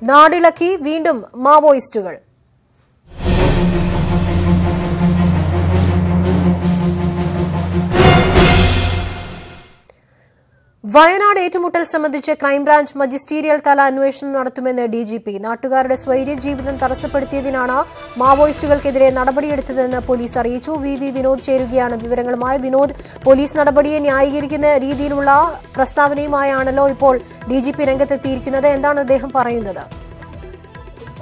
നാടിളക്കി വീണ്ടും മാവോയിസ്റ്റുകൾ. വയനാട് ഏറ്റുമുട്ടൽ സംബന്ധിച്ച് ക്രൈംബ്രാഞ്ച് മജിസ്റ്റീരിയൽ തല അന്വേഷണം നടത്തുമെന്ന് ഡിജിപി. നാട്ടുകാരുടെ സ്വൈര്യ ജീവിതം തടസ്സപ്പെടുത്തിയതിനാണ് മാവോയിസ്റ്റുകൾക്കെതിരെ നടപടിയെടുത്തതെന്ന് പോലീസ് അറിയിച്ചു. വി വിനോദ് ചേരുകയാണ് വിവരങ്ങളുമായി. വിനോദ്, പോലീസ് നടപടിയെ ന്യായീകരിക്കുന്ന രീതിയിലുള്ള പ്രസ്താവനയുമായാണല്ലോ ഇപ്പോൾ ഡിജിപി രംഗത്തെത്തിയിരിക്കുന്നത്. എന്താണ് അദ്ദേഹം പറയുന്നത്?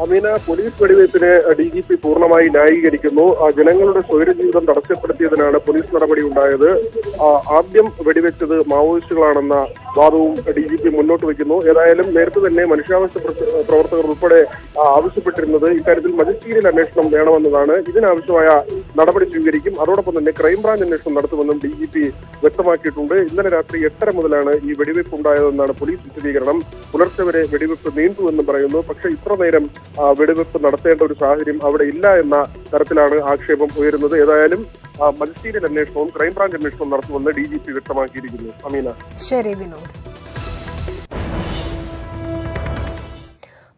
അമീന, പോലീസ് വെടിവയ്പ്പിനെ ഡിജിപി പൂർണ്ണമായി ന്യായീകരിക്കുന്നു. ജനങ്ങളുടെ സ്വൈരജീവിതം തടസ്സപ്പെടുത്തിയതിനാണ് പോലീസ് നടപടി ഉണ്ടായത്. ആദ്യം വെടിവെച്ചത് മാവോയിസ്റ്റുകളാണെന്ന വാദവും ഡിജിപി മുന്നോട്ട് വയ്ക്കുന്നു. ഏതായാലും നേരത്തെ തന്നെ മനുഷ്യാവകാശ പ്രവർത്തകർ ഉൾപ്പെടെ ആവശ്യപ്പെട്ടിരുന്നത് ഇക്കാര്യത്തിൽ മജിസ്റ്റീരിയൽ അന്വേഷണം വേണമെന്നതാണ്. ഇതിനാവശ്യമായ നടപടി സ്വീകരിക്കും. അതോടൊപ്പം തന്നെ ക്രൈംബ്രാഞ്ച് അന്വേഷണം നടത്തുമെന്നും ഡിജിപി വ്യക്തമാക്കിയിട്ടുണ്ട്. ഇന്നലെ രാത്രി 8:30 മുതലാണ് ഈ വെടിവയ്പ് ഉണ്ടായതെന്നാണ് പോലീസ് വിശദീകരണം. പുലർച്ചെ വരെ വെടിവയ്പ് നീണ്ടുവെന്നും പറയുന്നു. പക്ഷേ ഇത്ര നേരം വെടിവെപ്പ് നടത്തേണ്ട ഒരു സാഹചര്യം അവിടെ ഇല്ല എന്ന തരത്തിലാണ് ആക്ഷേപം ഉയരുന്നത്. ഏതായാലും മജിസ്റ്റീരിയൽ അന്വേഷണവും ക്രൈംബ്രാഞ്ച് അന്വേഷണവും നടത്തുമെന്ന് ഡിജിപി വ്യക്തമാക്കിയിരിക്കുന്നു. അമീന. ശരി വിനോദ്.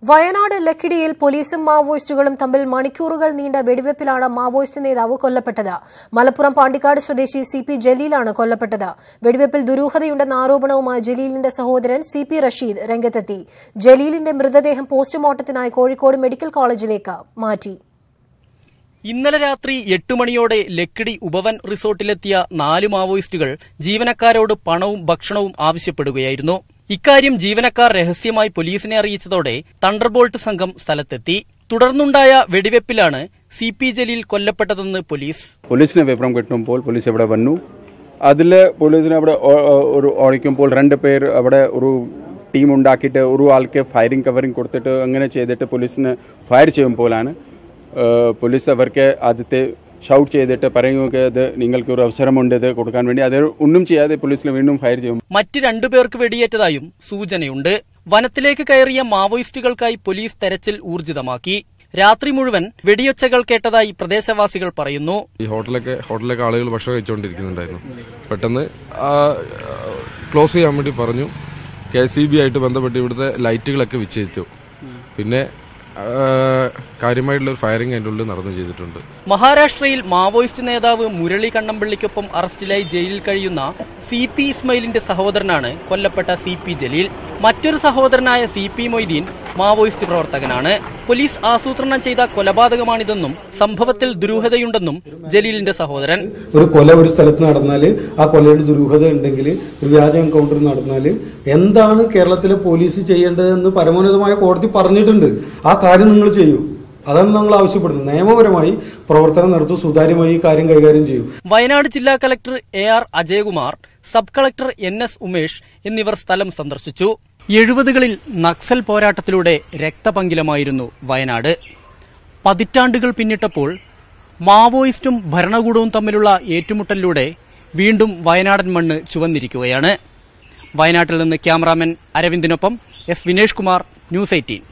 വയനാട് ലക്കിടിയിൽ പോലീസും മാവോയിസ്റ്റുകളും തമ്മിൽ മണിക്കൂറുകൾ നീണ്ട വെടിവെപ്പിലാണ് മാവോയിസ്റ്റ് നേതാവ് കൊല്ലപ്പെട്ടത്. മലപ്പുറം പാണ്ടിക്കാട് സ്വദേശി CP ജലീലാണ് കൊല്ലപ്പെട്ടത്. വെടിവെപ്പിൽ ദുരൂഹതയുണ്ടെന്ന ആരോപണവുമായി ജലീലിന്റെ സഹോദരൻ CP റഷീദ് രംഗത്തെത്തി. ജലീലിന്റെ മൃതദേഹം പോസ്റ്റ്മോർട്ടത്തിനായി കോഴിക്കോട് മെഡിക്കൽ കോളേജിലേക്ക് മാറ്റി. ഇന്നലെ രാത്രി 8 മണിയോടെ ലക്കിടി ഉപവൻ റിസോർട്ടിലെത്തിയ 4 മാവോയിസ്റ്റുകൾ ജീവനക്കാരോട് പണവും ഭക്ഷണവും ആവശ്യപ്പെടുകയായിരുന്നു. ഇക്കാര്യം ജീവനക്കാർ രഹസ്യമായി പോലീസിനെ അറിയിച്ചതോടെ തണ്ടർബോൾട്ട് സംഘം സ്ഥലത്തെത്തി. തുടർന്നുണ്ടായ വെടിവെപ്പിലാണ് CP ജലീൽ കൊല്ലപ്പെട്ടതെന്ന് പോലീസിന് വിവരം കിട്ടുമ്പോൾ പോലീസ് ഇവിടെ വന്നു. അതിൽ പോലീസിനെ അവിടെ ഓടിക്കുമ്പോൾ 2 പേർ അവിടെ ഒരു ടീം ഉണ്ടാക്കിയിട്ട് ഒരു ആൾക്ക് ഫയറിംഗ് കവറിംഗ് കൊടുത്തിട്ട് അങ്ങനെ ചെയ്തിട്ട് പോലീസിന് ഫയർ ചെയ്യുമ്പോഴാണ് പോലീസ് അവർക്ക് ആദ്യത്തെ ഷൗട്ട് ചെയ്തിട്ട് പറയുക ഇത് നിങ്ങൾക്ക് ഒരു അവസരമുണ്ട് ഇത് കൊടുക്കാൻ വേണ്ടി. അത് ഒന്നും ചെയ്യാതെ പോലീസിൽ വീണ്ടും ഫയർ ചെയ്യും. മറ്റ് 2 പേർക്ക് വെടിയേറ്റതായും സൂചനയുണ്ട്. വനത്തിലേക്ക് കയറിയ മാവോയിസ്റ്റുകൾക്കായി പോലീസ് തെരച്ചിൽ ഊർജിതമാക്കി. രാത്രി മുഴുവൻ വെടിയൊച്ചകൾ കേട്ടതായി പ്രദേശവാസികൾ പറയുന്നു. ഈ ഹോട്ടലിലൊക്കെ ആളുകൾ ഭക്ഷണം കഴിച്ചുകൊണ്ടിരിക്കുന്നുണ്ടായിരുന്നു. പെട്ടെന്ന് ക്ലോസ് ചെയ്യാൻ വേണ്ടി പറഞ്ഞു. KCB ആയിട്ട് ബന്ധപ്പെട്ട് ഇവിടുത്തെ ലൈറ്റുകളൊക്കെ വിച്ഛേദിച്ചു. പിന്നെ കാര്യമായിട്ടുള്ള ഒരു ഫയറിംഗ് അതിൻ്റെ ഉള്ളിൽ നടന്നു ചെയ്തിട്ടുണ്ട്. മഹാരാഷ്ട്രയിൽ മാവോയിസ്റ്റ് നേതാവ് മുരളി കണ്ണമ്പള്ളിക്കൊപ്പം അറസ്റ്റിലായി ജയിലിൽ കഴിയുന്ന CP ഇസ്മയിലിന്റെ സഹോദരനാണ് കൊല്ലപ്പെട്ട CP ജലീൽ. മറ്റൊരു സഹോദരനായ CP മൊയ്തീൻ മാവോയിസ്റ്റ് പ്രവർത്തകനാണ്. പോലീസ് ആസൂത്രണം ചെയ്ത കൊലപാതകമാണിതെന്നും സംഭവത്തിൽ ദുരൂഹതയുണ്ടെന്നും ജലീലിന്റെ സഹോദരൻ. ഒരു കൊല ഒരു സ്ഥലത്ത് നടന്നാൽ ആ കൊലയുടെ ദുരൂഹത ഉണ്ടെങ്കിൽ ഒരു വ്യാജ എൻകൗണ്ടർ നടന്നാൽ എന്താണ് കേരളത്തിലെ പോലീസ് ചെയ്യേണ്ടതെന്ന് പരമോന്നതമായ കോടതി പറഞ്ഞിട്ടുണ്ട്. ആ കാര്യം നിങ്ങൾ ചെയ്യൂ. അതാണ് ഞങ്ങൾ ആവശ്യപ്പെടുന്നത്. നിയമപരമായി പ്രവർത്തനം നടത്തും, സുതാര്യമായി ഈ കാര്യം കൈകാര്യം ചെയ്യും. വയനാട് ജില്ലാ collector AR Ajayakumar, sub collector NS Umesh എന്നിവർ സ്ഥലം സന്ദർശിച്ചു. 70കളിൽ നക്സൽ പോരാട്ടത്തിലൂടെ രക്തപങ്കിലമായിരുന്നു വയനാട്. പതിറ്റാണ്ടുകൾ പിന്നിട്ടപ്പോൾ മാവോയിസ്റ്റും ഭരണകൂടവും തമ്മിലുള്ള ഏറ്റുമുട്ടലിലൂടെ വീണ്ടും വയനാടൻ മണ്ണ് ചുവന്നിരിക്കുകയാണ്. വയനാട്ടിൽ നിന്ന് ക്യാമറാമാൻ അരവിന്ദിനൊപ്പം S വിനേഷ് കുമാർ, ന്യൂസ് 18.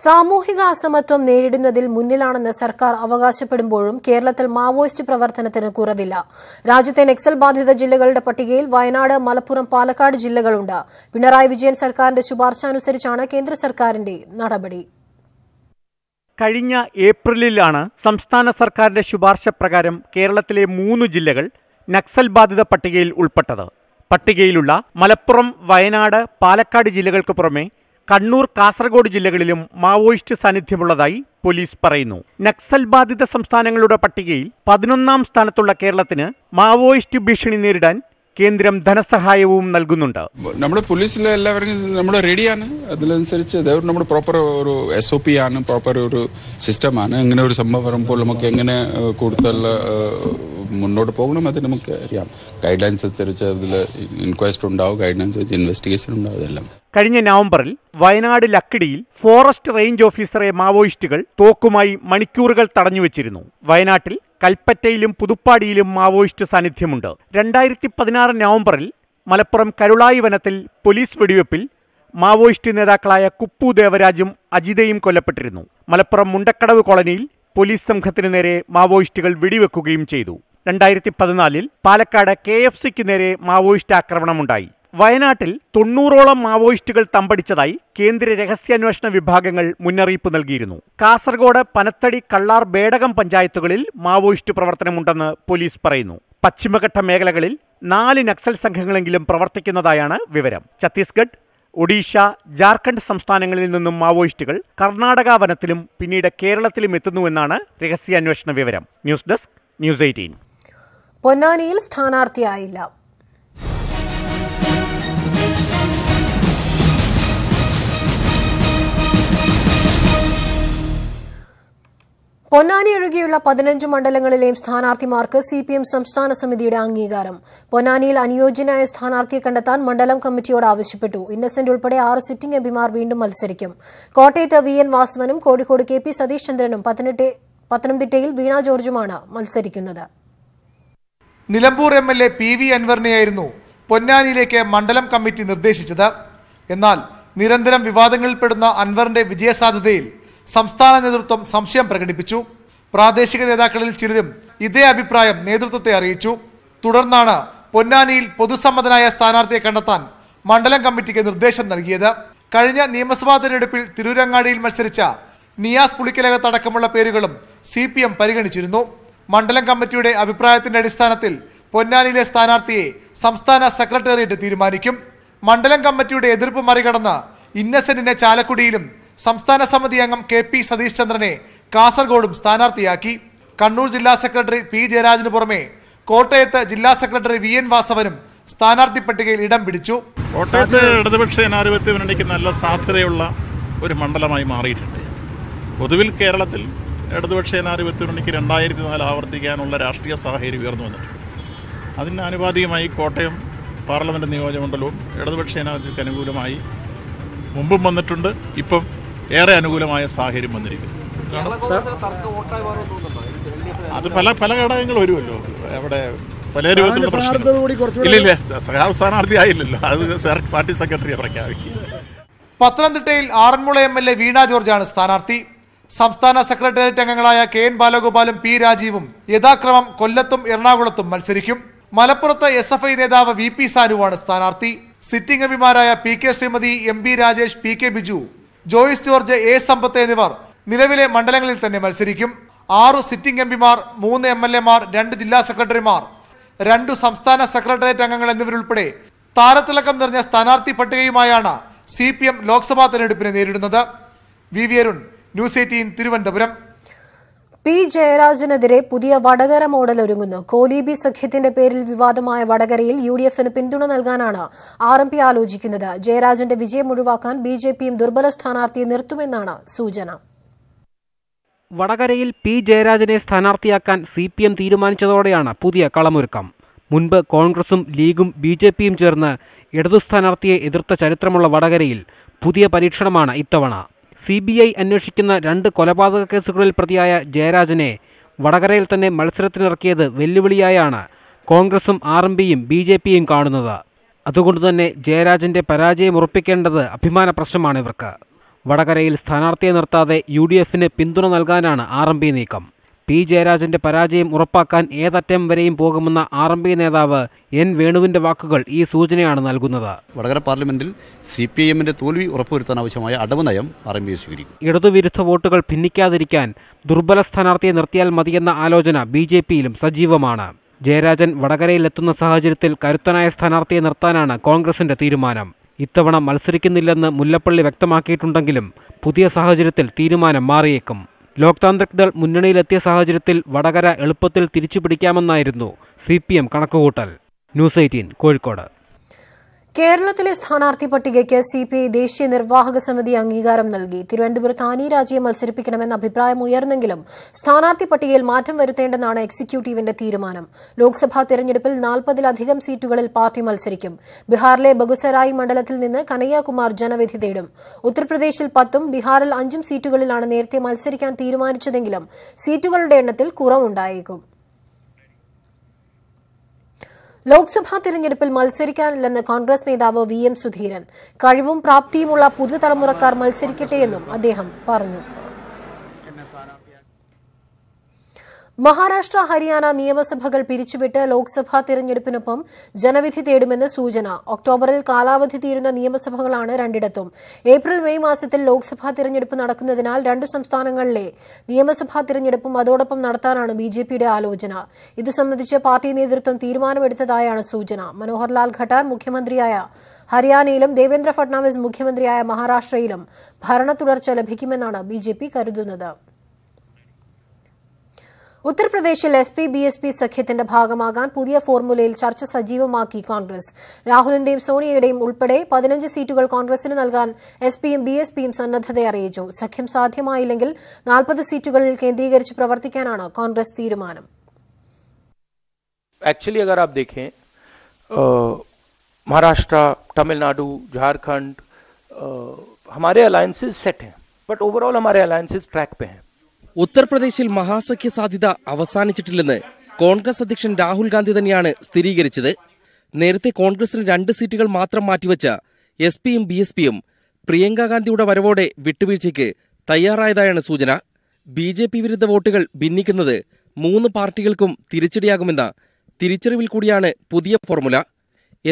സാമൂഹിക അസമത്വം നേരിടുന്നതിൽ മുന്നിലാണെന്ന് സർക്കാർ അവകാശപ്പെടുമ്പോഴും കേരളത്തിൽ മാവോയിസ്റ്റ് പ്രവർത്തനത്തിന് കുറവില്ല. രാജ്യത്തെ നക്സൽ ബാധിത ജില്ലകളുടെ പട്ടികയിൽ വയനാട്, മലപ്പുറം, പാലക്കാട് ജില്ലകളുണ്ട്. പിണറായി വിജയൻ സർക്കാരിന്റെ ശുപാർശ അനുസരിച്ചാണ് കേന്ദ്ര സർക്കാരിന്റെ നടപടി. കഴിഞ്ഞ ഏപ്രിലിലാണ് സംസ്ഥാന സർക്കാരിന്റെ ശുപാർശ പ്രകാരം കേരളത്തിലെ 3 ജില്ലകൾ നക്സൽ ബാധിത പട്ടികയിൽ ഉൾപ്പെട്ടത്. പട്ടികയിലുള്ള മലപ്പുറം, വയനാട്, പാലക്കാട് ജില്ലകൾക്ക് പുറമെ കണ്ണൂർ, കാസർഗോഡ് ജില്ലകളിലും മാവോയിസ്റ്റ് സാന്നിധ്യമുള്ളതായി പോലീസ് പറയുന്നു. നക്സൽ ബാധിത സംസ്ഥാനങ്ങളുടെ പട്ടികയിൽ 11ാം സ്ഥാനത്തുള്ള കേരളത്തിന് മാവോയിസ്റ്റ് ഭീഷണി നേരിടാൻ കേന്ദ്രം ധനസഹായവും നൽകുന്നുണ്ട്. നമ്മുടെ പോലീസിലെ എല്ലാവരും നമ്മൾ റെഡിയാണ്. അതിനനുസരിച്ച് നമ്മുടെ പ്രോപ്പർ ഒരു SOP ആണ്, പ്രോപ്പർ ഒരു സിസ്റ്റമാണ്. ഇങ്ങനെ ഒരു സംഭവം വരുമ്പോൾ നമുക്ക് എങ്ങനെ കൂടുതൽ മുന്നോട്ട് പോകണം അത് നമുക്ക് അറിയാം. ഗൈഡ് ലൈൻസ് അനുസരിച്ച് അതിൽ ഇൻക്വസ്റ്റ് ഉണ്ടാവും, ഗൈഡ് ലൈൻസ് ഇൻവെസ്റ്റിഗേഷൻ ഉണ്ടാവും. ഇതെല്ലാം കഴിഞ്ഞ നവംബറിൽ വയനാട് ലക്കിടിയിൽ ഫോറസ്റ്റ് റേഞ്ച് ഓഫീസറെ മാവോയിസ്റ്റുകൾ തോക്കുമായി മണിക്കൂറുകൾ തടഞ്ഞുവെച്ചിരുന്നു. വയനാട്ടിൽ കൽപ്പറ്റയിലും പുതുപ്പാടിയിലും മാവോയിസ്റ്റ് സാന്നിധ്യമുണ്ട്. 2016 നവംബറിൽ മലപ്പുറം കരുളായി വനത്തിൽ പോലീസ് വെടിവെപ്പിൽ മാവോയിസ്റ്റ് നേതാക്കളായ കുപ്പു ദേവരാജും അജിതയും കൊല്ലപ്പെട്ടിരുന്നു. മലപ്പുറം മുണ്ടക്കടവ് കോളനിയിൽ പോലീസ് സംഘത്തിനു നേരെ മാവോയിസ്റ്റുകൾ വെടിവെക്കുകയും ചെയ്തു. 2014 പാലക്കാട് KFCക്ക് നേരെ മാവോയിസ്റ്റ് ആക്രമണമുണ്ടായി. വയനാട്ടിൽ 90ഓളം മാവോയിസ്റ്റുകൾ തമ്പടിച്ചതായി കേന്ദ്ര രഹസ്യാന്വേഷണ വിഭാഗങ്ങൾ മുന്നറിയിപ്പ് നൽകിയിരുന്നു. കാസർഗോഡ്, പനത്തടി, കള്ളാർ, ബേഡകം പഞ്ചായത്തുകളിൽ മാവോയിസ്റ്റ് പ്രവർത്തനമുണ്ടെന്ന് പോലീസ് പറയുന്നു. പശ്ചിമഘട്ട മേഖലകളിൽ 4 നക്സൽ സംഘങ്ങളെങ്കിലും പ്രവർത്തിക്കുന്നതായാണ് വിവരം. ഛത്തീസ്ഗഡ്, ഒഡീഷ, ജാർഖണ്ഡ് സംസ്ഥാനങ്ങളിൽ നിന്നും മാവോയിസ്റ്റുകൾ കർണാടക വനത്തിലും പിന്നീട് കേരളത്തിലും എത്തുന്നുവെന്നാണ് രഹസ്യാന്വേഷണ വിവരം. News desk, news 18. പൊന്നാനിയിൽ സ്ഥാനാർത്ഥിയായില്ല. പൊന്നാനി ഒഴികെയുള്ള 15 മണ്ഡലങ്ങളിലെയും സ്ഥാനാർത്ഥിമാർക്ക് CPM സംസ്ഥാന സമിതിയുടെ അംഗീകാരം. പൊന്നാനിയിൽ അനുയോജ്യനായ സ്ഥാനാർത്ഥിയെ കണ്ടെത്താൻ മണ്ഡലം കമ്മിറ്റിയോട് ആവശ്യപ്പെട്ടു. ഇന്നസെന്റ് ഉൾപ്പെടെ 6 സിറ്റിംഗ് എംപിമാർ വീണ്ടും മത്സരിക്കും. കോട്ടയത്ത് VN വാസവനും കോഴിക്കോട് KP സതീഷ് ചന്ദ്രനും പത്തനംതിട്ടയിൽ വീണ ജോർജുമാണ് മത്സരിക്കുന്നത്. നിലമ്പൂർ MLA PV അൻവറിനെയായിരുന്നു പൊന്നാനിയിലേക്ക് മണ്ഡലം കമ്മിറ്റി നിർദ്ദേശിച്ചത്. എന്നാൽ നിരന്തരം വിവാദങ്ങളിൽപ്പെടുന്ന അൻവറിന്റെ വിജയസാധ്യതയിൽ സംസ്ഥാന നേതൃത്വം സംശയം പ്രകടിപ്പിച്ചു. പ്രാദേശിക നേതാക്കളിൽ ചിലരും ഇതേ അഭിപ്രായം നേതൃത്വത്തെ അറിയിച്ചു. തുടർന്നാണ് പൊന്നാനിയിൽ പൊതുസമ്മതനായ സ്ഥാനാർത്ഥിയെ കണ്ടെത്താൻ മണ്ഡലം കമ്മിറ്റിക്ക് നിർദ്ദേശം നൽകിയത്. കഴിഞ്ഞ നിയമസഭാ തെരഞ്ഞെടുപ്പിൽ തിരൂരങ്ങാടിയിൽ മത്സരിച്ച നിയാസ് പുളിക്കലകത്തടക്കമുള്ള പേരുകളും CPM പരിഗണിച്ചിരുന്നു. മണ്ഡലം കമ്മിറ്റിയുടെ അഭിപ്രായത്തിന്റെ അടിസ്ഥാനത്തിൽ പൊന്നാനിയിലെ സ്ഥാനാർത്ഥിയെ സംസ്ഥാന സെക്രട്ടേറിയറ്റ് തീരുമാനിക്കും. മണ്ഡലം കമ്മിറ്റിയുടെ എതിർപ്പ് മറികടന്ന് ഇന്നസെന്റിനെ ചാലക്കുടിയിലും സംസ്ഥാന സമിതി അംഗം KP സതീഷ് ചന്ദ്രനെ കാസർഗോഡും സ്ഥാനാർത്ഥിയാക്കി. കണ്ണൂർ ജില്ലാ സെക്രട്ടറി P ജയരാജന് പുറമെ കോട്ടയത്ത് ജില്ലാ സെക്രട്ടറി VN വാസവനും സ്ഥാനാർത്ഥി പട്ടികയിൽ ഇടം പിടിച്ചു. കോട്ടയത്ത് ഇടതുപക്ഷ ജനാധിപത്യ മുന്നണിക്ക് നല്ല സാധ്യതയുള്ള ഒരു മണ്ഡലമായി മാറിയിട്ടുണ്ട്. പൊതുവിൽ കേരളത്തിൽ ഇടതുപക്ഷ ജനാധിപത്യ മുന്നണിക്ക് 2004 ആവർത്തിക്കാനുള്ള രാഷ്ട്രീയ സാഹചര്യം ഉയർന്നു വന്നിട്ടുണ്ട്. അതിന് ആനുപാതികമായി കോട്ടയം പാർലമെന്റ് നിയോജകമണ്ഡലവും ഇടതുപക്ഷ ജനാധിപത്യത്തിന് അനുകൂലമായി മുമ്പും വന്നിട്ടുണ്ട്. ഇപ്പം ഏറെ അനുകൂലമായ സാഹചര്യം വന്നിരിക്കുന്നു. അത് പല ഘടകങ്ങൾ വരുമല്ലോ. അവിടെ പല രൂപത്തിലുള്ള പ്രശ്നം ഇല്ല. സ്ഥാനാർത്ഥി ആയില്ലല്ലോ, അത് പാർട്ടി സെക്രട്ടറിയെ പ്രഖ്യാപിക്കും. പത്തനംതിട്ടയിൽ ആറന്മുള MLA വീണ ജോർജാണ് സ്ഥാനാർത്ഥി. സംസ്ഥാന സെക്രട്ടേറിയറ്റ് അംഗങ്ങളായ KN ബാലഗോപാലും P രാജീവും യഥാക്രമം കൊല്ലത്തും എറണാകുളത്തും മത്സരിക്കും. മലപ്പുറത്ത് SFI നേതാവ് VP സാനുവാണ് സ്ഥാനാർത്ഥി. സിറ്റിംഗ് എംപിമാരായ PK Sreemathi, MB Rajesh, PK Biju, Joyce George, A Sampath എന്നിവർ നിലവിലെ മണ്ഡലങ്ങളിൽ തന്നെ മത്സരിക്കും. 6 സിറ്റിംഗ് എംപിമാർ, 3 MLAമാർ, 2 ജില്ലാ സെക്രട്ടറിമാർ, 2 സംസ്ഥാന സെക്രട്ടേറിയറ്റ് അംഗങ്ങൾ എന്നിവരുൾപ്പെടെ താരത്തിളക്കം നിറഞ്ഞ സ്ഥാനാർത്ഥി പട്ടികയുമായാണ് CPM ലോക്സഭാ തെരഞ്ഞെടുപ്പിനെ നേരിടുന്നത്. VV Arun, news 18, Thiruvananthapuram. P ജയരാജനെതിരെ പുതിയ വടകര മോഡൽ ഒരുങ്ങുന്നു. കോലീബി സഖ്യത്തിന്റെ പേരിൽ വിവാദമായ വടകരയിൽ UDFന് പിന്തുണ നൽകാനാണ് RMP ആലോചിക്കുന്നത്. ജയരാജന്റെ വിജയം ഒഴിവാക്കാൻ BJPയും ദുർബല സ്ഥാനാർത്ഥിയെ നിർത്തുമെന്നാണ് സൂചന. വടകരയിൽ P ജയരാജനെ സ്ഥാനാർത്ഥിയാക്കാൻ CPM തീരുമാനിച്ചതോടെയാണ് പുതിയ കളമൊരുക്കം. മുൻപ് കോൺഗ്രസും ലീഗും BJPയും ചേർന്ന് ഇടതു സ്ഥാനാർത്ഥിയെ എതിർത്ത ചരിത്രമുള്ള വടകരയിൽ പുതിയ പരീക്ഷണമാണ് ഇത്തവണ. CBI അന്വേഷിക്കുന്ന 2 കൊലപാതക കേസുകളിൽ പ്രതിയായ ജയരാജനെ വടകരയിൽ തന്നെ മത്സരത്തിനിറക്കിയത് വെല്ലുവിളിയായാണ് കോൺഗ്രസും RMPയും BJPയും കാണുന്നത്. അതുകൊണ്ടുതന്നെ ജയരാജന്റെ പരാജയം ഉറപ്പിക്കേണ്ടത് അഭിമാന പ്രശ്നമാണ് ഇവർക്ക്. വടകരയിൽ സ്ഥാനാർത്ഥിയെ നിർത്താതെ UDFന് പിന്തുണ നൽകാനാണ് RMP നീക്കം. P ജയരാജന്റെ പരാജയം ഉറപ്പാക്കാൻ ഏതറ്റം വരെയും പോകുമെന്ന RMP നേതാവ് N വേണുവിന്റെ വാക്കുകൾ ഈ സൂചനയാണ് നൽകുന്നത്. വടകര പാർലമെന്റിൽ CPIMന്റെ തോൽവി ഉറപ്പുവരുത്താൻ ആവശ്യമായ അടവ് നയം RMP സ്വീകരിക്കും. ഇടതുവിരുദ്ധ വോട്ടുകൾ ഭിന്നിക്കാതിരിക്കാൻ ദുർബല സ്ഥാനാർത്ഥിയെ നിർത്തിയാൽ മതിയെന്ന ആലോചന BJPയിലും സജീവമാണ്. ജയരാജൻ വടകരയിലെത്തുന്ന സാഹചര്യത്തിൽ കരുത്തനായ സ്ഥാനാർത്ഥിയെ നിർത്താനാണ് കോൺഗ്രസിന്റെ തീരുമാനം. ഇത്തവണ മത്സരിക്കുന്നില്ലെന്ന് മുല്ലപ്പള്ളി വ്യക്തമാക്കിയിട്ടുണ്ടെങ്കിലും പുതിയ സാഹചര്യത്തിൽ തീരുമാനം മാറിയേക്കും. ലോക് താന്ത്രിക് ദൾ മുന്നണിയിലെത്തിയ സാഹചര്യത്തിൽ വടകര എളുപ്പത്തിൽ തിരിച്ചുപിടിക്കാമെന്നായിരുന്നു CPM കണക്കുകൂട്ടൽ. ന്യൂസ് 18, കോഴിക്കോട്. കേരളത്തിലെ സ്ഥാനാർത്ഥി പട്ടികയ്ക്ക് CPI ദേശീയ നിർവാഹക സമിതി അംഗീകാരം നൽകി. തിരുവനന്തപുരത്ത് ആനി രാജയെ മത്സരിപ്പിക്കണമെന്ന അഭിപ്രായം ഉയർന്നെങ്കിലും സ്ഥാനാർത്ഥി പട്ടികയിൽ മാറ്റം വരുത്തേണ്ടെന്നാണ് എക്സിക്യൂട്ടീവിന്റെ തീരുമാനം. ലോക്സഭാ തെരഞ്ഞെടുപ്പിൽ 40-ലധികം സീറ്റുകളിൽ പാർട്ടി മത്സരിക്കും. ബീഹാറിലെ ബഗുസരായി മണ്ഡലത്തിൽ നിന്ന് കനയ്യകുമാർ ജനവിധി തേടും. ഉത്തർപ്രദേശിൽ 10-ഉം ബീഹാറിൽ 5-ഉം സീറ്റുകളിലാണ് നേരത്തെ മത്സരിക്കാൻ തീരുമാനിച്ചതെങ്കിലും സീറ്റുകളുടെ എണ്ണത്തിൽ കുറവുണ്ടായേക്കും. ലോക്സഭാ തെരഞ്ഞെടുപ്പിൽ മത്സരിക്കാനില്ലെന്ന് കോൺഗ്രസ് നേതാവ് VM സുധീരൻ. കഴിവും പ്രാപ്തിയുമുള്ള പുതുതലമുറക്കാർ മത്സരിക്കട്ടെയെന്നും അദ്ദേഹം പറഞ്ഞു. മഹാരാഷ്ട്ര ഹരിയാന നിയമസഭകൾ പിരിച്ചുവിട്ട് ലോക്സഭാ തിരഞ്ഞെടുപ്പിനൊപ്പം ജനവിധി തേടുമെന്ന് സൂചന. ഒക്ടോബറിൽ കാലാവധി തീരുന്ന നിയമസഭകളാണ് രണ്ടിടത്തും. ഏപ്രിൽ മെയ് മാസത്തിൽ ലോക്സഭാ തിരഞ്ഞെടുപ്പ് നടക്കുന്നതിനാൽ 2 സംസ്ഥാനങ്ങളിലെ നിയമസഭാ തിരഞ്ഞെടുപ്പും അതോടൊപ്പം നടത്താനാണ് ബിജെപിയുടെ ആലോചന. ഇതു സംബന്ധിച്ച് പാർട്ടി നേതൃത്വം തീരുമാനമെടുത്തതായാണ് സൂചന. മനോഹർലാൽ ഖട്ടാർ മുഖ്യമന്ത്രിയായ ഹരിയാനയിലും ദേവേന്ദ്ര ഫട്നാവിസ് മുഖ്യമന്ത്രിയായ മഹാരാഷ്ട്രയിലും ഭരണ തുടർച്ച ലഭിക്കുമെന്നാണ് ബിജെപി കരുതുന്നത്. ഉത്തർപ്രദേശിൽ എസ്-പി-ബി-എസ്-പി സഖ്യത്തിന്റെ ഭാഗമാകാൻ പുതിയ ഫോർമുലയിൽ ചർച്ച സജീവമാക്കി കോൺഗ്രസ്. രാഹുലിന്റെയും സോണിയയുടെയും ഉൾപ്പെടെ 15 സീറ്റുകൾ കോൺഗ്രസിന് നൽകാൻ എസ്-പിയും ബി-എസ്-പിയും സന്നദ്ധത അറിയിച്ചു. സഖ്യം സാധ്യമായില്ലെങ്കിൽ 40 സീറ്റുകളിൽ കേന്ദ്രീകരിച്ച് പ്രവർത്തിക്കാനാണ് കോൺഗ്രസ് തീരുമാനം. एक्चुअली अगर आप देखें महाराष्ट्र, तमिलनाडु, झारखंड हमारे अलायंसेस सेट हैं, बट ओवरऑल हमारे अलायंसेस ट्रैक पे हैं. ഉത്തർപ്രദേശിൽ മഹാസഖ്യ സാധ്യത അവസാനിച്ചിട്ടില്ലെന്ന് കോൺഗ്രസ് അധ്യക്ഷൻ രാഹുൽ ഗാന്ധി തന്നെയാണ് സ്ഥിരീകരിച്ചത്. നേരത്തെ കോൺഗ്രസിന് 2 സീറ്റുകൾ മാത്രം മാറ്റിവെച്ച എസ്-പിയും ബി-എസ്-പിയും പ്രിയങ്ക ഗാന്ധിയുടെ വരവോടെ വിട്ടുവീഴ്ചയ്ക്ക് തയ്യാറായതായാണ് സൂചന. ബി-ജെ-പി വിരുദ്ധ വോട്ടുകൾ ഭിന്നിക്കുന്നത് 3 പാർട്ടികൾക്കും തിരിച്ചടിയാകുമെന്ന തിരിച്ചറിവിൽ കൂടിയാണ് പുതിയ ഫോർമുല.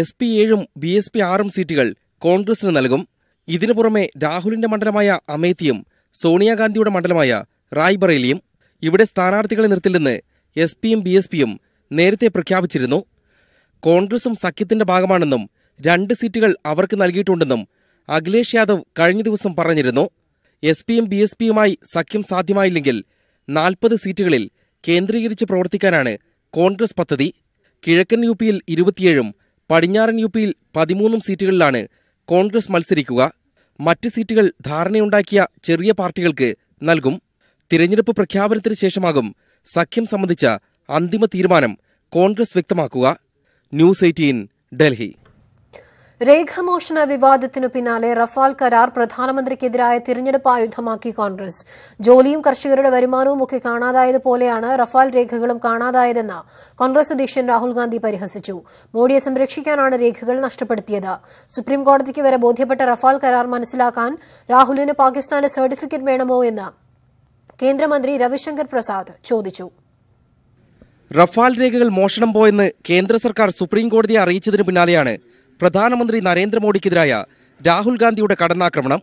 എസ്-പി 7ഉം ബി-എസ്-പി 6ഉം സീറ്റുകൾ കോൺഗ്രസിന് നൽകും. ഇതിനു പുറമെ രാഹുലിന്റെ മണ്ഡലമായ അമേത്തിയും സോണിയാഗാന്ധിയുടെ മണ്ഡലമായ റായ്ബറേലിയും. ഇവിടെ സ്ഥാനാർത്ഥികളെ നിർത്തില്ലെന്ന് എസ്-പിയും ബി-എസ്-പിയും നേരത്തെ പ്രഖ്യാപിച്ചിരുന്നു. കോൺഗ്രസും സഖ്യത്തിന്റെ ഭാഗമാണെന്നും 2 സീറ്റുകൾ അവർക്ക് നൽകിയിട്ടുണ്ടെന്നും അഖിലേഷ് യാദവ് കഴിഞ്ഞ ദിവസം പറഞ്ഞിരുന്നു. എസ്-പിയും ബി-എസ്-പിയുമായി സഖ്യം സാധ്യമായില്ലെങ്കിൽ 40 സീറ്റുകളിൽ കേന്ദ്രീകരിച്ച് പ്രവർത്തിക്കാനാണ് കോൺഗ്രസ് പദ്ധതി. കിഴക്കൻ യു-പിയിൽ 27ഉം പടിഞ്ഞാറൻ യു-പിയിൽ 13 സീറ്റുകളിലാണ് കോൺഗ്രസ് മത്സരിക്കുക. മറ്റ് സീറ്റുകൾ ധാരണയുണ്ടാക്കിയ ചെറിയ പാർട്ടികൾക്ക് നൽകും. തിരഞ്ഞെടുപ്പ് പ്രഖ്യാപനത്തിന് ശേഷമാകും സഖ്യം സംബന്ധിച്ച അന്തിമ തീരുമാനം കോൺഗ്രസ് വ്യക്തമാക്കുക. ന്യൂസ് 18 ഡൽഹി. രേഖമോഷണ വിവാദത്തിനു പിന്നാലെ റഫാൽ കരാർ പ്രധാനമന്ത്രിക്കെതിരായ തിരഞ്ഞെടുപ്പ് ആയുധമാക്കി കോൺഗ്രസ്. ജോലിയും കർഷകരുടെ വരുമാനവും ഒക്കെ കാണാതായതുപോലെയാണ് റഫാൽ രേഖകളും കാണാതായതെന്ന് കോൺഗ്രസ് അധ്യക്ഷൻ രാഹുൽ ഗാന്ധി പരിഹസിച്ചു. മോഡിയെ സംരക്ഷിക്കാനാണ് രേഖകൾ നഷ്ടപ്പെടുത്തിയത്. സുപ്രീംകോടതിക്ക് വരെ ബോധ്യപ്പെട്ട റഫാൽ കരാർ മനസ്സിലാക്കാൻ രാഹുലിന് പാകിസ്ഥാന്റെ സർട്ടിഫിക്കറ്റ് വേണമോ എന്ന് കേന്ദ്രമന്ത്രി രവിശങ്കർ പ്രസാദ് ചോദിച്ചു. റഫാൽ രേഖകൾ മോഷണം പോയെന്ന് കേന്ദ്ര സർക്കാർ സുപ്രീംകോടതിയെ അറിയിച്ചതിനു പിന്നാലെയാണ് പ്രധാനമന്ത്രി നരേന്ദ്രമോദിക്കെതിരായ രാഹുൽ ഗാന്ധിയുടെ കടന്നാക്രമണം.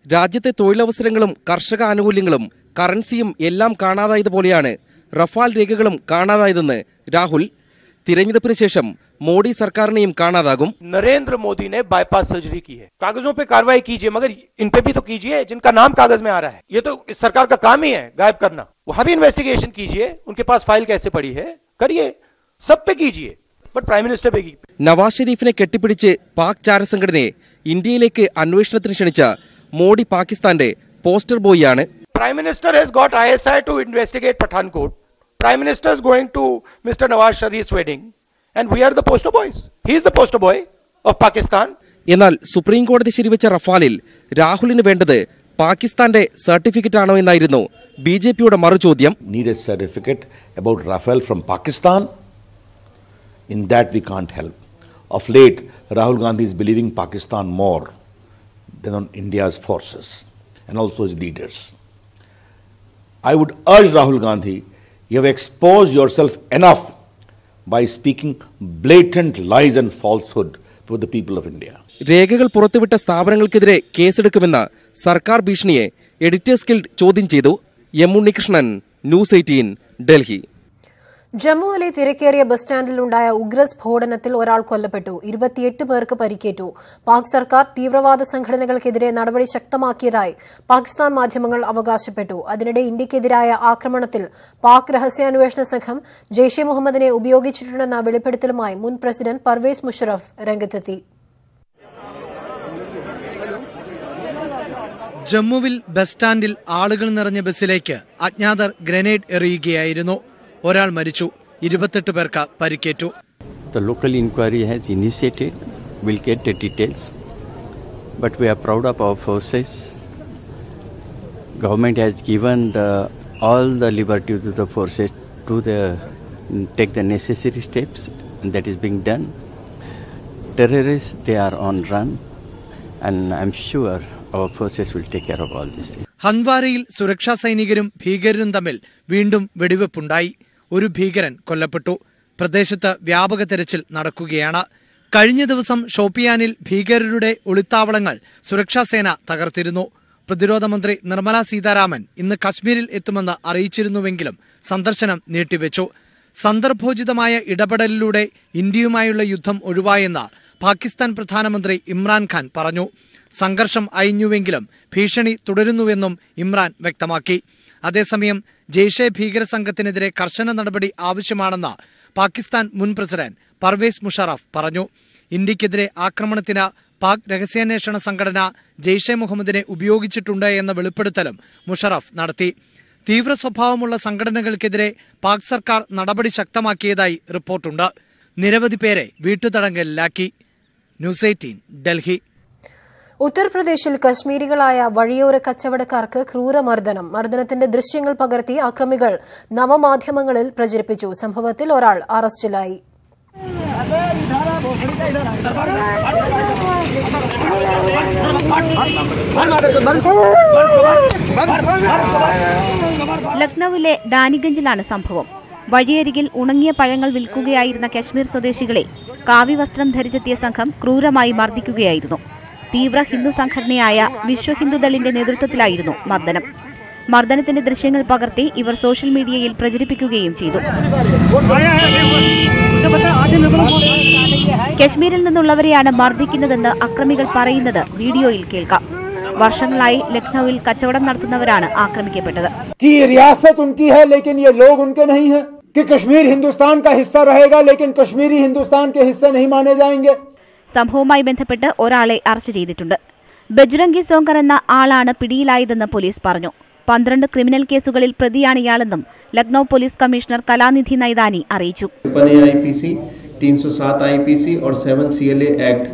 രാജ്യത്തെ തൊഴിലവസരങ്ങളും കർഷക ആനുകൂല്യങ്ങളും കറൻസിയും എല്ലാം കാണാതായതുപോലെയാണ് റഫാൽ രേഖകളും കാണാതായതെന്ന് രാഹുൽ. തിരഞ്ഞെടുപ്പിന് ശേഷം മോഡി സർക്കാരിനെയും കാണാതാകും. नरेंद्र मोदी ने बाईपास सर्जरी की है. कागजों पे कार्रवाई कीजिए, मगर इन पे भी तो कीजिए जिनका नाम कागज में आ रहा है. ये तो इस सरकार का काम ही है गायब करना. वहां भी इन्वेस्टिगेशन कीजिए, उनके पास फाइल कैसे पड़ी है करिए, सब पे कीजिए, बट प्राइम मिनिस्टर पे നവാസ് ഷെരീഫിനെ കെട്ടിപ്പിടിച്ച് പാക് ചാരസംഘടനയെ ഇന്ത്യയിലേക്ക് അന്വേഷണത്തിന് ക്ഷണിച്ച മോഡി പാകിസ്ഥാന്റെ poster ബോയിയാണ്. Prime Minister has got ISI to investigate Pathankot. Prime Minister is going to Mr. Nawaz Sharif's wedding, and we are the poster boys. He is the poster boy of Pakistan. എന്നാൽ സുപ്രീംകോടതി ശരിവെച്ച റഫാലിൽ രാഹുലിന് വേണ്ടത് പാകിസ്ഥാന്റെ certificate ആണോ എന്നായിരുന്നു ബി-ജെ-പിയുടെ മറുചോദ്യം. Need a certificate about Rafale from Pakistan? In that we can't help. Of late, Rahul Gandhi is believing Pakistan more than on India's forces and also its leaders. I would urge Rahul Gandhi, you have exposed yourself enough by speaking blatant lies and falsehood to the people of India. രേഖകൾ പുറത്തുവിട്ട സ്ഥാപനങ്ങൾക്കെതിരെ കേസെടുക്കുമെന്ന സർക്കാർ ഭീഷണിയെ editors guild ചോദ്യം ചെയ്തു. M Unnikrishnan, news 18 Delhi. ജമ്മുവിലെ തിരക്കേറിയ bus സ്റ്റാൻഡിലുണ്ടായ ഉഗ്രസ്ഫോടനത്തിൽ ഒരാൾ കൊല്ലപ്പെട്ടു. 28 പേർക്ക് പരിക്കേറ്റു. പാക് സർക്കാർ തീവ്രവാദ സംഘടനകൾക്കെതിരെ നടപടി ശക്തമാക്കിയതായി പാകിസ്ഥാൻ മാധ്യമങ്ങൾ അവകാശപ്പെട്ടു. അതിനിടെ ഇന്ത്യക്കെതിരായ ആക്രമണത്തിൽ പാക് രഹസ്യാന്വേഷണ സംഘം ജെയ്ഷെ മുഹമ്മദിനെ ഉപയോഗിച്ചിട്ടുണ്ടെന്ന വെളിപ്പെടുത്തലുമായി മുൻ പ്രസിഡന്റ് പർവേസ് മുഷറഫ് രംഗത്തെത്തി. ജമ്മുവിൽ ബസ് സ്റ്റാൻഡിൽ ആളുകൾ നിറഞ്ഞ ബസ്സിലേക്ക് അജ്ഞാതർ ഗ്രനേഡ് എറിയുകയായിരുന്നു. ഒരാൾ മരിച്ചു, 28 പേർക്ക് പരിക്കേറ്റു. The local inquiry has initiated. We'll get the details. But we are proud of our forces. Government has given all the liberty to the forces to take the necessary steps, and that is being done. Terrorists, they are on run, and I'm sure our forces will take care of all this. ഹന്ദ്വാരയിൽ സുരക്ഷാ സൈനികരും ഭീകരരും തമ്മിൽ വീണ്ടും വെടിവെപ്പുണ്ടായി. ഒരു ഭീകരൻ കൊല്ലപ്പെട്ടു. പ്രദേശത്ത് വ്യാപക തെരച്ചിൽ നടക്കുകയാണ്. കഴിഞ്ഞ ദിവസം ഷോപ്പിയാനിൽ ഭീകരരുടെ ഒളിത്താവളങ്ങൾ സുരക്ഷാസേന തകർത്തിരുന്നു. പ്രതിരോധ മന്ത്രി നിർമ്മല സീതാരാമൻ ഇന്ന് കശ്മീരിൽ എത്തുമെന്ന് അറിയിച്ചിരുന്നുവെങ്കിലും സന്ദർശനം നീട്ടിവെച്ചു. സന്ദർഭോചിതമായ ഇടപെടലിലൂടെ ഇന്ത്യയുമായുള്ള യുദ്ധം ഒഴിവായെന്ന് പാകിസ്ഥാൻ പ്രധാനമന്ത്രി ഇമ്രാൻഖാൻ പറഞ്ഞു. സംഘർഷം അയഞ്ഞുവെങ്കിലും ഭീഷണി തുടരുന്നുവെന്നും ഇമ്രാൻ വ്യക്തമാക്കി. അതേസമയം ജെയ്ഷെ ഭീകര സംഘത്തിനെതിരെ കർശന നടപടി ആവശ്യമാണെന്ന് പാകിസ്ഥാൻ മുൻ പ്രസിഡന്റ് പർവേസ് മുഷറഫ് പറഞ്ഞു. ഇന്ത്യക്കെതിരെ ആക്രമണത്തിന് പാക് രഹസ്യാന്വേഷണ സംഘടന ജെയ്ഷെ മുഹമ്മദിനെ ഉപയോഗിച്ചിട്ടുണ്ട് എന്ന വെളിപ്പെടുത്തലും മുഷറഫ് നടത്തി. തീവ്ര സ്വഭാവമുള്ള സംഘടനകൾക്കെതിരെ പാക് സർക്കാർ നടപടി ശക്തമാക്കിയതായി റിപ്പോർട്ടുണ്ട്. നിരവധി പേരെ വീട്ടുതടങ്കലിലാക്കി. ന്യൂസ് 18 ഡൽഹി. ഉത്തർപ്രദേശിൽ കശ്മീരികളായ വഴിയോര കച്ചവടക്കാർക്ക് ക്രൂരമർദ്ദനം. മർദ്ദനത്തിന്റെ ദൃശ്യങ്ങൾ പകർത്തി അക്രമികൾ നവമാധ്യമങ്ങളിൽ പ്രചരിപ്പിച്ചു. സംഭവത്തിൽ ഒരാൾ അറസ്റ്റിലായി. ലക്നൌവിലെ ഡാനിഗഞ്ചിലാണ് സംഭവം. വഴിയരികിൽ ഉണങ്ങിയ പഴങ്ങൾ വിൽക്കുകയായിരുന്ന കശ്മീർ സ്വദേശികളെ കാവ്യവസ്ത്രം ധരിച്ചെത്തിയ സംഘം ക്രൂരമായി മർദ്ദിക്കുകയായിരുന്നു. തീവ്ര ഹിന്ദു സംഘടനയായ വിശ്വ ഹിന്ദുദളിന്റെ നേതൃത്വത്തിലായിരുന്നു മർദ്ദനം. മർദ്ദനത്തിന്റെ ദൃശ്യങ്ങൾ പകർത്തി ഇവർ സോഷ്യൽ മീഡിയയിൽ പ്രചരിപ്പിക്കുകയും ചെയ്തു. കശ്മീരിൽ നിന്നുള്ളവരെയാണ് മർദ്ദിക്കുന്നതെന്ന് അക്രമികൾ പറയുന്നത് വീഡിയോയിൽ കേൾക്കാം. വർഷങ്ങളായി ലക്നൌവിൽ കച്ചവടം നടത്തുന്നവരാണ് ആക്രമിക്കപ്പെട്ടത്. റിയാസത്ത് ഉൻകി ഹൈ ലേക്കിൻ യേ ലോഗ് ഉൻകെ നഹീ ഹൈ कि कश्मीर हिंदुस्तान का हिस्सा रहेगा लेकिन कश्मीरी हिंदुस्तान के हिस्से नहीं माने जाएंगे. സംഭവവുമായി ബന്ധപ്പെട്ട് ഒരാളെ അറസ്റ്റ് ചെയ്തിട്ടുണ്ട്. ബജ്രംഗി സോങ്കർ എന്ന ആളാണ് പിടിയിലായതെന്ന് പോലീസ് പറഞ്ഞു. 12 ക്രിമിനൽ കേസുകളിൽ പ്രതിയാണ് ഇയാളെന്നും ലക്നൌ പോലീസ് കമ്മീഷണർ കലാനിധി നൈദാനി അറിയിച്ചു. IPC 307 IPC और 7 CLA एक्ट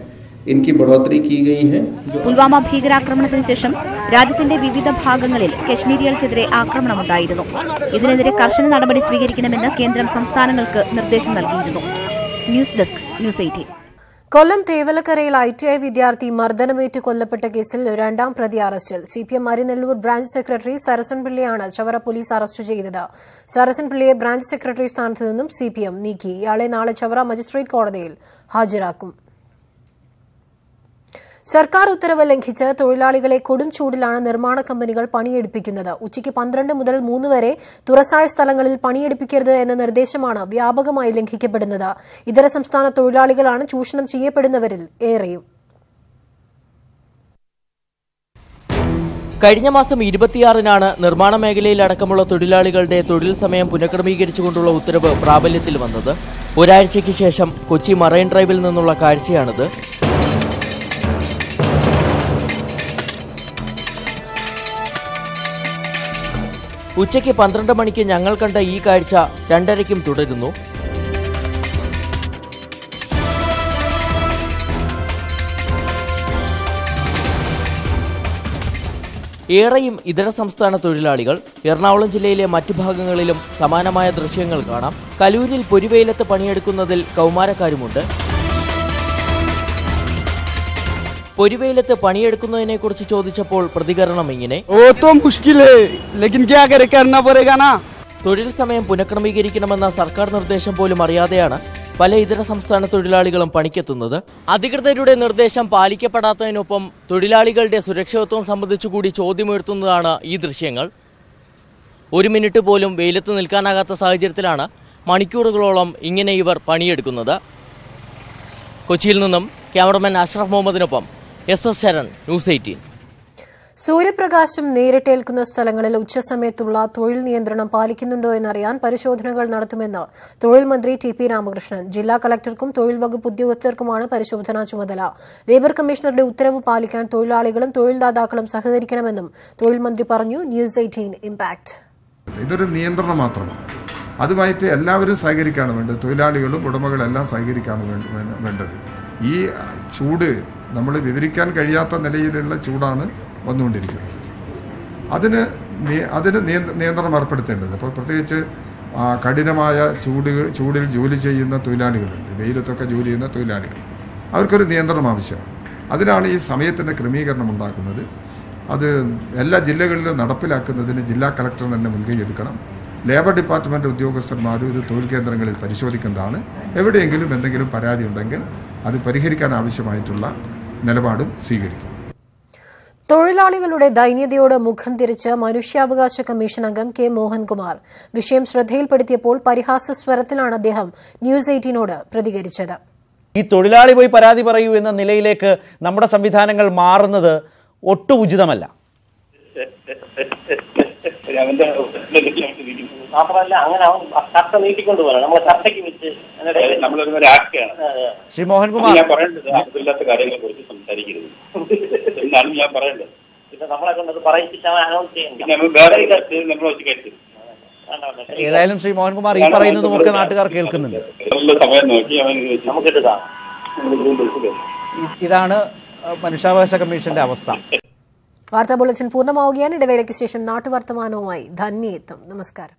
इनकी बढ़ोतरी की गई है. പുൽവാമ ഭീകരാക്രമണത്തിന് ശേഷം രാജ്യത്തിന്റെ വിവിധ ഭാഗങ്ങളിൽ കശ്മീരികൾക്കെതിരെ ആക്രമണമുണ്ടായിരുന്നു. ഇതിനെതിരെ കർശന നടപടി സ്വീകരിക്കണമെന്ന് കേന്ദ്രം സംസ്ഥാനങ്ങൾക്ക് നിർദ്ദേശം നൽകിയിരുന്നു. News desk news 18. കൊല്ലം തേവലക്കരയിൽ ITI വിദ്യാർത്ഥി മർദ്ദനമേറ്റ് കൊല്ലപ്പെട്ട കേസിൽ രണ്ടാം പ്രതി അറസ്റ്റിൽ. CPM അരിനെല്ലൂർ ബ്രാഞ്ച് സെക്രട്ടറി സരസൻ പിള്ളയെയാണ് ചവറ പോലീസ് അറസ്റ്റ് ചെയ്തത്. സരസൻ പിള്ളയെ ബ്രാഞ്ച് സെക്രട്ടറി സ്ഥാനത്ത് നിന്നും CPM നീക്കി. ഇയാളെ നാളെ ചവറ മജിസ്ട്രേറ്റ് കോടതിയിൽ ഹാജരാക്കും. സർക്കാർ ഉത്തരവ് ലംഘിച്ച് തൊഴിലാളികളെ കൊടും ചൂടിലാണ് നിർമ്മാണ കമ്പനികൾ പണിയെടുപ്പിക്കുന്നത്. ഉച്ചയ്ക്ക് 12 മുതൽ 3 വരെ തുറസായ സ്ഥലങ്ങളിൽ പണിയെടുപ്പിക്കരുത് എന്ന നിർദ്ദേശമാണ് വ്യാപകമായി ലംഘിക്കപ്പെടുന്നത്. ഇതര സംസ്ഥാന തൊഴിലാളികളാണ് ചൂഷണം ചെയ്യപ്പെടുന്നവരിൽ ഏറെയും. കഴിഞ്ഞ മാസം 26-നാണ് നിർമ്മാണ മേഖലയിലടക്കമുള്ള തൊഴിലാളികളുടെ തൊഴിൽ സമയം പുനഃക്രമീകരിച്ചുകൊണ്ടുള്ള ഉത്തരവ് പ്രാബല്യത്തിൽ വന്നത്. ഒരാഴ്ചയ്ക്ക് ശേഷം കൊച്ചി മറൈൻ ഡ്രൈവിൽ നിന്നുള്ള കാഴ്ചയാണിത്. ഉച്ചയ്ക്ക് 12 മണിക്ക് ഞങ്ങൾ കണ്ട ഈ കാഴ്ച 2:30-ക്കും തുടരുന്നു. ഏറെയും ഇതര സംസ്ഥാന തൊഴിലാളികൾ. എറണാകുളം ജില്ലയിലെ മറ്റു ഭാഗങ്ങളിലും സമാനമായ ദൃശ്യങ്ങൾ കാണാം. കലൂരിൽ പൊരിവെയിലത്ത് പണിയെടുക്കുന്നതിൽ കൗമാരക്കാരുമുണ്ട്. പൊരിവെയിലത്ത് പണിയെടുക്കുന്നതിനെക്കുറിച്ച് ചോദിച്ചപ്പോൾ പ്രതികരണം ഇങ്ങനെ: തൊഴിൽ സമയം പുനഃക്രമീകരിക്കണമെന്ന സർക്കാർ നിർദ്ദേശം പോലും അറിയാതെയാണ് പല ഇതര സംസ്ഥാന തൊഴിലാളികളും പണിക്കെത്തുന്നത്. അധികൃതരുടെ നിർദ്ദേശം പാലിക്കപ്പെടാത്തതിനൊപ്പം തൊഴിലാളികളുടെ സുരക്ഷിതത്വം സംബന്ധിച്ചുകൂടി ചോദ്യമുയർത്തുന്നതാണ് ഈ ദൃശ്യങ്ങൾ. 1 മിനിറ്റ് പോലും വെയിലത്ത് നിൽക്കാനാകാത്ത സാഹചര്യത്തിലാണ് മണിക്കൂറുകളോളം ഇങ്ങനെ ഇവർ പണിയെടുക്കുന്നത്. കൊച്ചിയിൽ നിന്നും ക്യാമറമാൻ അഷ്റഫ് മുഹമ്മദിനൊപ്പം SS ശരൺ, ന്യൂസ് 18. സൂര്യപ്രകാശം നേരിട്ടേൽക്കുന്ന സ്ഥലങ്ങളിൽ ഉച്ചസമയത്തുള്ള തൊഴിൽ നിയന്ത്രണം പാലിക്കുന്നുണ്ടോ എന്നറിയാൻ പരിശോധനകൾ നടത്തുമെന്ന് തൊഴിൽ മന്ത്രി TP രാമകൃഷ്ണൻ. ജില്ലാ കളക്ടർക്കും തൊഴിൽ വകുപ്പ് ഉദ്യോഗസ്ഥർക്കുമാണ് പരിശോധനാ ചുമതല. ലേബർ കമ്മീഷണറുടെ ഉത്തരവ് പാലിക്കാൻ തൊഴിലാളികളും തൊഴിൽദാതാക്കളും സഹകരിക്കണമെന്നും തൊഴിൽ മന്ത്രി പറഞ്ഞു. News 18 impact. ഇതൊരു നിയന്ത്രണം മാത്രമാണ്. അതുമായിട്ട് എല്ലാവരും സഹകരിക്കാണ് വേണ്ടത്. തൊഴിലാളികളും ഉടമകളെല്ലാം സഹകരിക്കാണ് വേണ്ടത്. ഈ ചൂട് നമ്മൾ വിവരിക്കാൻ കഴിയാത്ത നിലയിലുള്ള ചൂടാണ് വന്നുകൊണ്ടിരിക്കുന്നത്. അതിന് നിയന്ത്രണം ഏർപ്പെടുത്തേണ്ടത്. അപ്പോൾ പ്രത്യേകിച്ച് കഠിനമായ ചൂടിൽ ജോലി ചെയ്യുന്ന തൊഴിലാളികളുണ്ട്, വെയിലത്തൊക്കെ ജോലി ചെയ്യുന്ന തൊഴിലാളികൾ, അവർക്കൊരു നിയന്ത്രണം ആവശ്യമാണ്. അതിനാണ് ഈ സമയത്തിൻ്റെ ക്രമീകരണം ഉണ്ടാക്കുന്നത്. അത് എല്ലാ ജില്ലകളിലും നടപ്പിലാക്കുന്നതിന് ജില്ലാ കളക്ടർ തന്നെ മുൻകൈ എടുക്കണം. ലേബർ ഡിപ്പാർട്ട്മെൻറ്റ് ഉദ്യോഗസ്ഥന്മാരും ഇത് തൊഴിൽ കേന്ദ്രങ്ങളിൽ പരിശോധിക്കുന്നതാണ്. എവിടെയെങ്കിലും എന്തെങ്കിലും പരാതി ഉണ്ടെങ്കിൽ അത് പരിഹരിക്കാൻ ആവശ്യമായിട്ടുള്ള നിലപാടും സ്വീകരിക്കും. തൊഴിലാളികളുടെ ദൈന്യതയോട് മുഖം തിരിച്ച് മനുഷ്യാവകാശ കമ്മീഷൻ അംഗം കെ മോഹൻകുമാർ വിഷയം ശ്രദ്ധയിൽപ്പെടുത്തിയപ്പോൾ പരിഹാസ സ്വരത്തിലാണ് അദ്ദേഹം ന്യൂസ് 18നോട് പ്രതികരിച്ചത്. ഈ തൊഴിലാളി പോയി പരാതി പറയൂ എന്ന നിലയിലേക്ക് നമ്മുടെ സംവിധാനങ്ങൾ മാറുന്നത് ഒട്ടും ഉചിതമല്ല. മാത്രമല്ല അങ്ങനെ അവൻ ചർച്ച നീട്ടിക്കൊണ്ടുപോകണം. നമ്മൾ ചർച്ചയ്ക്ക് വെച്ച് ശ്രീ മോഹൻകുമാർ കാര്യങ്ങളെ കുറിച്ച് സംസാരിക്കരുത് എന്നാണ് ഞാൻ പറയേണ്ടത്. പിന്നെ നമ്മളെ കൊണ്ടത് പറയിച്ചിട്ട് അവൻ അനൗൺസ് ചെയ്യണം. ഏതായാലും ശ്രീ മോഹൻകുമാർ ഈ പറയുന്നതും ഒക്കെ നാട്ടുകാർ കേൾക്കുന്നുണ്ട്. ഇതാണ് മനുഷ്യാവകാശ കമ്മീഷന്റെ അവസ്ഥ. വാർത്താ ബുള്ളറ്റിൻ പൂർണ്ണമാവുകയാണ്. ഇടവേളയ്ക്ക് ശേഷം നാട്ടുവർത്തമാനവുമായി ധന്യ എത്തും. നമസ്കാരം.